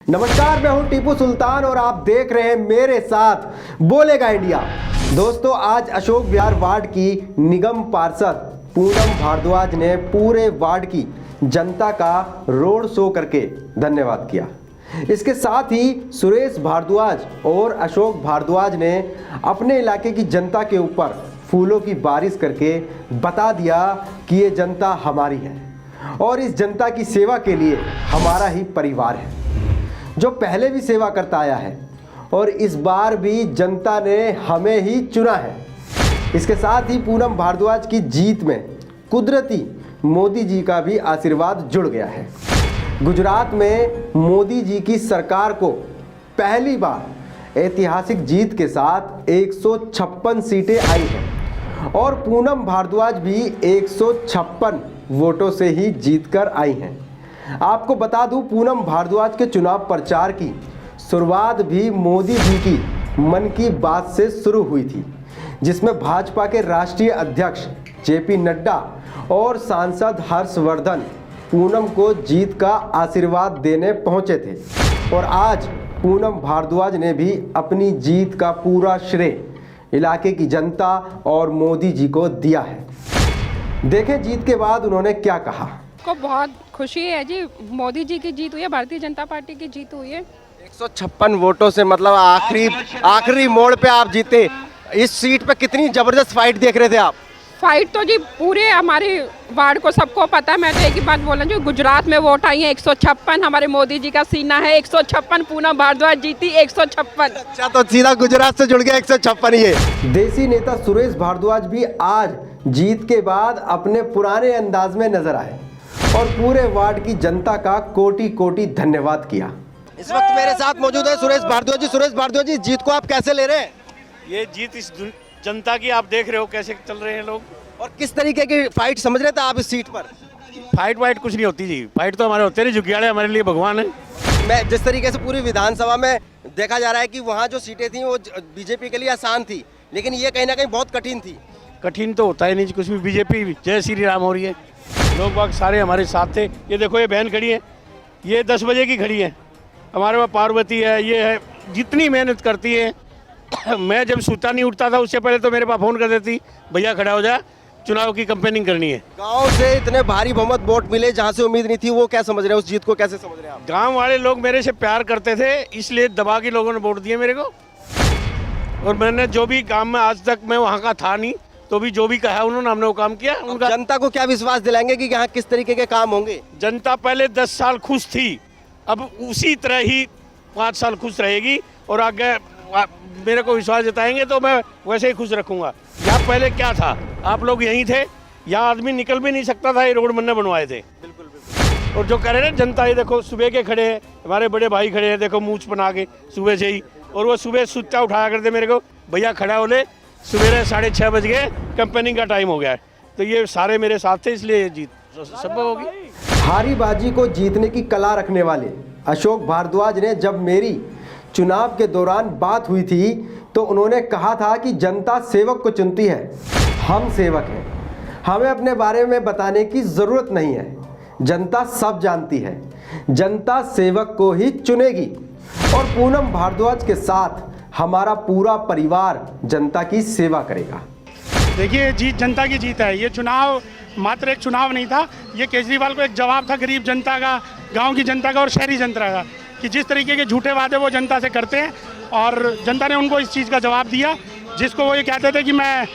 नमस्कार, मैं हूं टीपू सुल्तान और आप देख रहे हैं मेरे साथ बोलेगा इंडिया। दोस्तों, आज अशोक विहार वार्ड की निगम पार्षद पूनम भारद्वाज ने पूरे वार्ड की जनता का रोड शो करके धन्यवाद किया। इसके साथ ही सुरेश भारद्वाज और अशोक भारद्वाज ने अपने इलाके की जनता के ऊपर फूलों की बारिश करके बता दिया कि ये जनता हमारी है और इस जनता की सेवा के लिए हमारा ही परिवार है, जो पहले भी सेवा करता आया है और इस बार भी जनता ने हमें ही चुना है। इसके साथ ही पूनम भारद्वाज की जीत में कुदरती मोदी जी का भी आशीर्वाद जुड़ गया है। गुजरात में मोदी जी की सरकार को पहली बार ऐतिहासिक जीत के साथ 156 सीटें आई हैं और पूनम भारद्वाज भी 156 वोटों से ही जीतकर आई हैं। आपको बता दूं, पूनम भारद्वाज के चुनाव प्रचार की शुरुआत भी मोदी जी की मन की बात से शुरू हुई थी, जिसमें भाजपा के राष्ट्रीय अध्यक्ष जेपी नड्डा और सांसद हर्षवर्धन पूनम को जीत का आशीर्वाद देने पहुंचे थे। और आज पूनम भारद्वाज ने भी अपनी जीत का पूरा श्रेय इलाके की जनता और मोदी जी को दिया है। देखें जीत के बाद उन्होंने क्या कहा। को बहुत खुशी है जी, मोदी जी की जीत हुई है, भारतीय जनता पार्टी की जीत हुई है। 156 वोटों से मतलब आखिरी मोड़ पे आप जीते। इस सीट पे कितनी जबरदस्त फाइट देख रहे थे आप? फाइट तो जी पूरे हमारे वार्ड को सबको पता है। मैं तो एक ही बात बोल रही हूँ, गुजरात में वोट आई है 156, हमारे मोदी जी का सीना है 156, पूनम भारद्वाज जीती 156। अच्छा, तो सीधा गुजरात से जुड़ गया 156 ये। देसी नेता सुरेश भारद्वाज भी आज जीत के बाद अपने पुराने अंदाज में नजर आए और पूरे वार्ड की जनता का कोटि कोटि धन्यवाद किया। इस वक्त मेरे साथ मौजूद है सुरेश भारद्वाज जी। सुरेश भारद्वाज जी, जीत को आप कैसे ले रहे हैं? ये जीत इस जनता की आप देख रहे हो कैसे चल रहे हैं लोग, और किस तरीके की फाइट समझ रहे थे आप इस सीट पर? फाइट वाइट कुछ नहीं होती जी, फाइट तो हमारे होते नहीं, जुग्याड़े हमारे लिए भगवान है। मैं जिस तरीके से पूरी विधानसभा में देखा जा रहा है कि वहाँ जो सीटें थी वो बीजेपी के लिए आसान थी, लेकिन ये कहीं ना कहीं बहुत कठिन थी। कठिन तो होता ही नहीं कुछ भी, बीजेपी जय श्री राम हो रही है, लोग बाग सारे हमारे साथ थे। ये देखो, ये बहन खड़ी है, ये 10 बजे की खड़ी है, हमारे पास पार्वती है, ये है, जितनी मेहनत करती है। मैं जब सूता नहीं उठता था उससे पहले तो मेरे पास फ़ोन कर देती, भैया खड़ा हो जा, चुनाव की कैंपेनिंग करनी है। गांव से इतने भारी बहुमत वोट मिले जहां से उम्मीद नहीं थी, वो क्या समझ रहे हैं, उस जीत को कैसे समझ रहे हैं आप? गांव वाले लोग मेरे से प्यार करते थे, इसलिए दबा के लोगों ने वोट दिए मेरे को। और मैंने जो भी काम में, आज तक मैं वहाँ का था नहीं, तो भी जो भी कहा उन्होंने, हमने वो काम किया। उनका जनता को क्या विश्वास दिलाएंगे कि यहाँ किस तरीके के काम होंगे? जनता पहले 10 साल खुश थी, अब उसी तरह ही 5 साल खुश रहेगी और आगे मेरे को विश्वास जताएंगे तो मैं वैसे ही खुश रखूंगा। यहाँ पहले क्या था, आप लोग यहीं थे, यहाँ आदमी निकल भी नहीं सकता था, ये रोड मैंने बनवाए थे। बिल्कुल बिल्कुल। और जो कह रहे हैं जनता, ये देखो सुबह के खड़े हैं, हमारे बड़े भाई खड़े हैं, देखो मूछ बना के सुबह से ही, और वो सुबह सुच्चा उठाया करते मेरे को, भैया खड़ा हो ले, सवेरे 6:30 बज गए, कैंपेनिंग का टाइम हो गया है। तो ये सारे मेरे साथ थे, इसलिए ये जीत संभव होगी। हारी बाजी को जीतने की कला रखने वाले अशोक भारद्वाज ने जब मेरी चुनाव के दौरान बात हुई थी तो उन्होंने कहा था कि जनता सेवक को चुनती है, हम सेवक हैं, हमें अपने बारे में बताने की ज़रूरत नहीं है, जनता सब जानती है, जनता सेवक को ही चुनेगी और पूनम भारद्वाज के साथ हमारा पूरा परिवार जनता की सेवा करेगा। देखिए, जीत जनता की जीत है। ये चुनाव मात्र एक चुनाव नहीं था, ये केजरीवाल को एक जवाब था गरीब जनता का, गांव की जनता का और शहरी जनता का, कि जिस तरीके के झूठे वादे वो जनता से करते हैं, और जनता ने उनको इस चीज़ का जवाब दिया। जिसको वो ये कहते थे कि मैं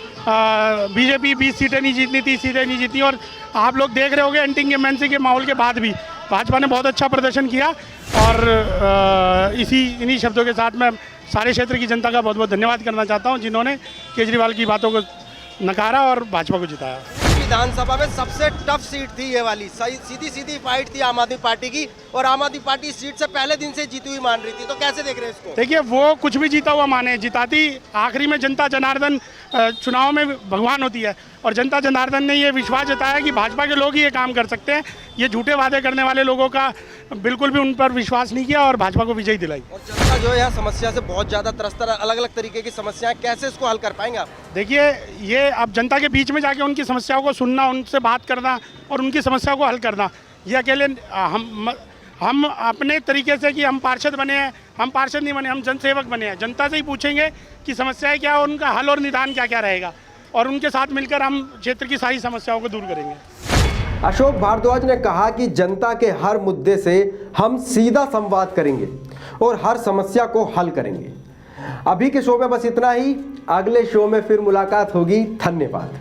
बीजेपी 20 सीटें नहीं जीतनी, 30 सीटें नहीं जीतनी, और आप लोग देख रहे होंगे एंटी एमएनसी के माहौल के बाद भी भाजपा ने बहुत अच्छा प्रदर्शन किया। और इन्हीं शब्दों के साथ मैं सारे क्षेत्र की जनता का बहुत बहुत धन्यवाद करना चाहता हूँ, जिन्होंने केजरीवाल की बातों को नकारा और भाजपा को जिताया। विधानसभा में सबसे टफ सीट थी ये वाली, सीधी फाइट थी आम आदमी पार्टी की, और आम आदमी पार्टी इस सीट से पहले दिन से जीती हुई मान रही थी, तो कैसे देख रहे हैं इसको? देखिए, वो कुछ भी जीता हुआ माने, जिताती आखिरी में जनता जनार्दन चुनाव में भगवान होती है, और जनता जनार्दन ने ये विश्वास जताया कि भाजपा के लोग ही ये काम कर सकते हैं। ये झूठे वादे करने वाले लोगों का बिल्कुल भी उन पर विश्वास नहीं किया और भाजपा को विजयी दिलाई। और जनता जो है समस्या से बहुत ज़्यादा त्रस्त, अलग अलग तरीके की समस्याएं, कैसे इसको हल कर पाएंगे आप? देखिए, ये अब जनता के बीच में जाके उनकी समस्याओं को सुनना, उनसे बात करना और उनकी समस्या को हल करना, ये अकेले हम अपने तरीके से कि हम पार्षद बने हैं, हम पार्षद नहीं बने, हम जनसेवक बने हैं। जनता से ही पूछेंगे कि समस्याएं क्या है, उनका हल और निदान क्या क्या रहेगा, और उनके साथ मिलकर हम क्षेत्र की सारी समस्याओं को दूर करेंगे। अशोक भारद्वाज ने कहा कि जनता के हर मुद्दे से हम सीधा संवाद करेंगे और हर समस्या को हल करेंगे। अभी के शो में बस इतना ही, अगले शो में फिर मुलाकात होगी। धन्यवाद।